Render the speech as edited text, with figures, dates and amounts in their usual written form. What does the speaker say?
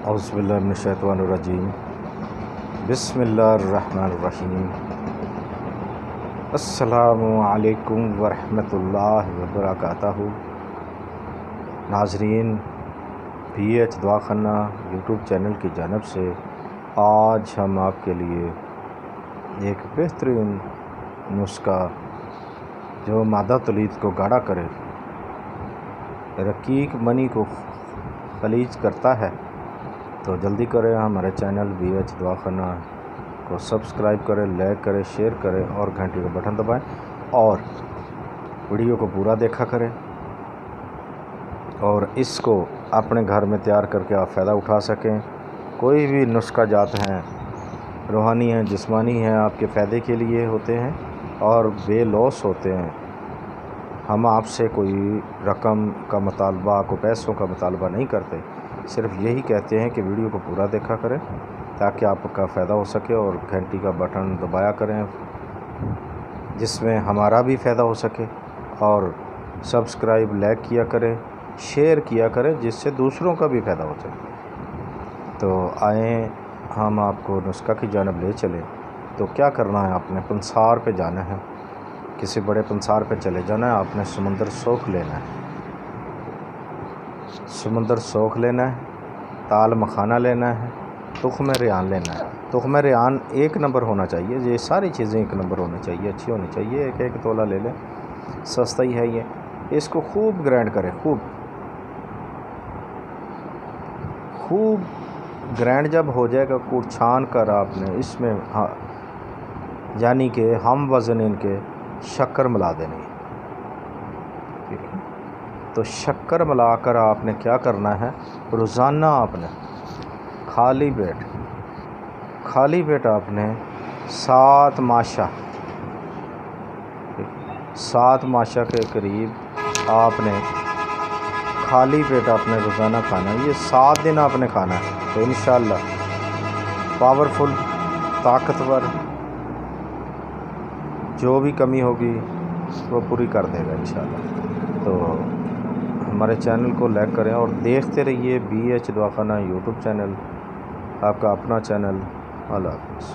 اعوذ باللہ من الشیطان الرجیم بسم اللہ الرحمن الرحیم السلام علیکم ورحمۃ اللہ وبرکاتہ۔ ناظرین، پی ایچ دواخانہ یوٹیوب چینل کی جانب سے آج ہم آپ کے لیے ایک بہترین نسخہ جو مادہ تولید کو گاڑھا کرے، رقیق منی کو خلیج کرتا ہے، تو جلدی کریں ہمارے چینل پی ایچ دواخانہ کو سبسکرائب کریں، لائک کریں، شیئر کریں اور گھنٹی کا بٹن دبائیں اور ویڈیو کو پورا دیکھا کریں اور اس کو اپنے گھر میں تیار کر کے آپ فائدہ اٹھا سکیں۔ کوئی بھی نسخہ جات ہیں، روحانی ہیں، جسمانی ہیں، آپ کے فائدے کے لیے ہوتے ہیں اور بے لوس ہوتے ہیں۔ ہم آپ سے کوئی رقم کا مطالبہ، کوئی پیسوں کا مطالبہ نہیں کرتے، صرف یہی کہتے ہیں کہ ویڈیو کو پورا دیکھا کریں تاکہ آپ کا فائدہ ہو سکے اور گھنٹی کا بٹن دبایا کریں جس میں ہمارا بھی فائدہ ہو سکے، اور سبسکرائب، لائک کیا کریں، شیئر کیا کریں جس سے دوسروں کا بھی فائدہ ہو سکے۔ تو آئیں ہم آپ کو نسخہ کی جانب لے چلیں۔ تو کیا کرنا ہے، آپ نے پنسار پہ جانا ہے، کسی بڑے پنسار پہ چلے جانا ہے، آپ نے سمندر سوکھ لینا ہے، سمندر سوکھ لینا ہے، تال مکھانہ لینا ہے، تخم ریحان لینا ہے۔ تخم ریحان 1 نمبر ہونا چاہیے، یہ ساری چیزیں 1 نمبر ہونی چاہیے، اچھی ہونی چاہیے۔ ایک تولہ لے لیں، سستا ہی ہے یہ۔ اس کو خوب گرائنڈ کریں، خوب گرائنڈ جب ہو جائے گا، کوٹ چھان کر آپ نے اس میں یعنی کہ ہم وزن ان کے شکر ملا دینی ہے، ٹھیک ہے؟ تو شکر ملا کر آپ نے کیا کرنا ہے، روزانہ آپ نے خالی پیٹ آپ نے 7 ماشا کے قریب آپ نے خالی پیٹ آپ نے روزانہ کھانا ہے۔ یہ 7 دن آپ نے کھانا ہے، تو انشاءاللہ پاورفل، طاقتور، جو بھی کمی ہوگی وہ پوری کر دے گا انشاءاللہ۔ تو ہمارے چینل کو لائک کریں اور دیکھتے رہیے پی ایچ دواخانہ یوٹیوب چینل، آپ کا اپنا چینل۔ اللہ حافظ۔